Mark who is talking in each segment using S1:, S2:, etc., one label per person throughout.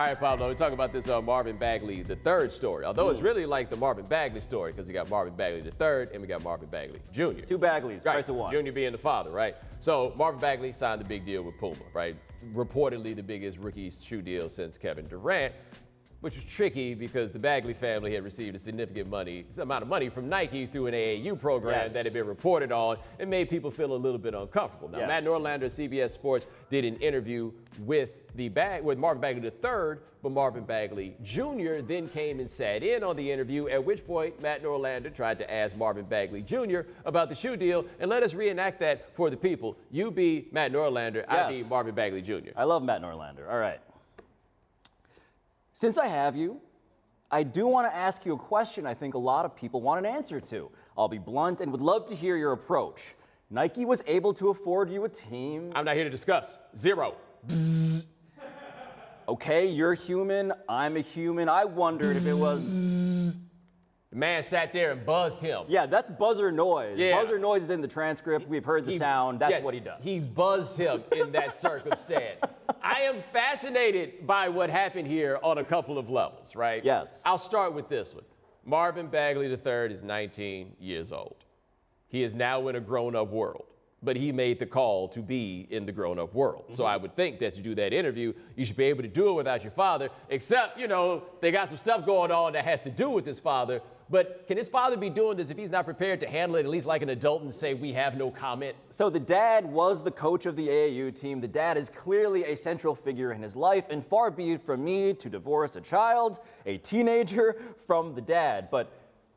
S1: All right, Pablo, we're talking about this Marvin Bagley III story. Although it's really like the Marvin Bagley story because we got Marvin Bagley III and we got Marvin Bagley Jr.
S2: Two Bagleys,
S1: right.
S2: price of one.
S1: Junior being the father, right? So Marvin Bagley signed the big deal with Puma, right? Reportedly the biggest rookie shoe deal since Kevin Durant, which was tricky because the Bagley family had received a significant amount of money from Nike through an AAU program that had been reported on and made people feel a little bit uncomfortable. Now, Matt Norlander of CBS Sports did an interview with Marvin Bagley III, but Marvin Bagley Jr. then came and sat in on the interview, at which point Matt Norlander tried to ask Marvin Bagley Jr. about the shoe deal, and let us reenact that for the people. You be Matt Norlander, I be Marvin Bagley Jr.
S2: I love Matt Norlander. All right. Since I have you, I do want to ask you a question I think a lot of people want an answer to. I'll be blunt and would love to hear your approach. Nike was able to afford you a team.
S1: I'm not here to discuss. Zero. Bzz.
S2: Okay, you're human. I'm a human. I wondered if it was...
S1: The man sat there and buzzed him.
S2: Yeah, that's buzzer noise.
S1: Yeah.
S2: Buzzer noise is in the transcript. We've heard the sound. That's what he does.
S1: He buzzed him in that circumstance. I am fascinated by what happened here on a couple of levels, right?
S2: Yes.
S1: I'll start with this one. Marvin Bagley III is 19 years old. He is now in a grown-up world, but he made the call to be in the grown-up world. So I would think that to do that interview, you should be able to do it without your father, except, you know, they got some stuff going on that has to do with his father. But can his father be doing this if he's not prepared to handle it at least like an adult and say, we have no comment?
S2: So the dad was the coach of the AAU team. The dad is clearly a central figure in his life, and far be it from me to divorce a child, a teenager, from the dad. But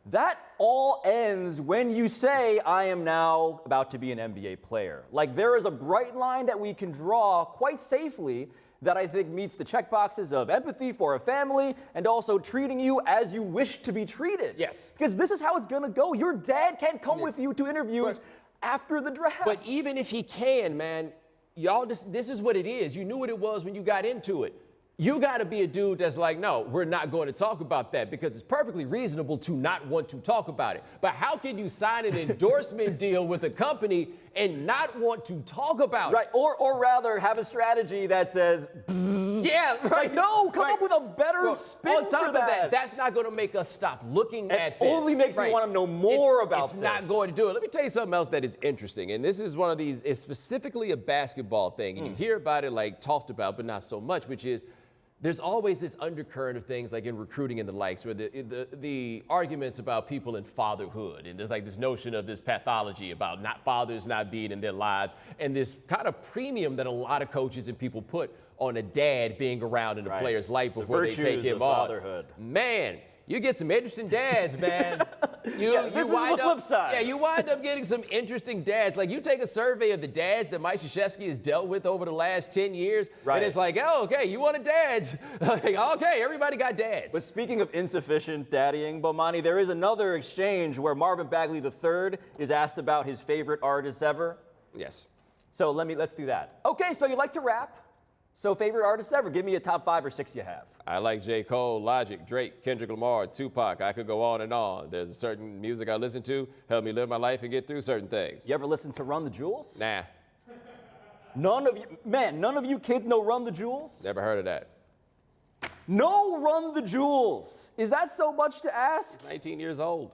S2: that all ends when you say, I am now about to be an NBA player. Like, there is a bright line that we can draw quite safely that I think meets the checkboxes of empathy for a family and also treating you as you wish to be treated.
S1: Yes.
S2: Because this is how it's going to go. Your dad can't come with you to interviews after the draft.
S1: But even if he can, man, y'all, this is what it is. You knew what it was when you got into it. You got to be a dude that's like, no, we're not going to talk about that, because it's perfectly reasonable to not want to talk about it. But how can you sign an endorsement deal with a company and not want to talk about it?
S2: Right, or rather have a strategy that says, bzzz.
S1: Yeah, right.
S2: Like, no, come up with a better spin
S1: on top
S2: for
S1: of that, that's not going to make us stop looking at this.
S2: It only makes me want to know more about this.
S1: It's not going to do it. Let me tell you something else that is interesting, and this is one of these, it's specifically a basketball thing, and you hear about it like talked about, but not so much, which is, there's always this undercurrent of things like in recruiting and the likes, where the arguments about people in fatherhood, and there's like this notion of this pathology about fathers not being in their lives, and this kind of premium that a lot of coaches and people put on a dad being around in a player's life before they take him on.
S2: Fatherhood.
S1: Man, you get some interesting dads, man.
S2: This is the flip side.
S1: Yeah, you wind up getting some interesting dads. Like, you take a survey of the dads that Mike Krzyzewski has dealt with over the last 10 years, and it's like, oh, okay, you wanted dads. Like, okay, everybody got dads.
S2: But speaking of insufficient daddying, Bomani, there is another exchange where Marvin Bagley III is asked about his favorite artists ever.
S1: Yes.
S2: So let's do that. Okay, so you like to rap. So favorite artists ever? Give me a top 5 or 6 you have.
S1: I like J. Cole, Logic, Drake, Kendrick Lamar, Tupac. I could go on and on. There's a certain music I listen to, help me live my life and get through certain things.
S2: You ever listen to Run the Jewels?
S1: Nah.
S2: None of you kids know Run the Jewels?
S1: Never heard of that.
S2: No Run the Jewels. Is that so much to ask?
S1: 19 years old.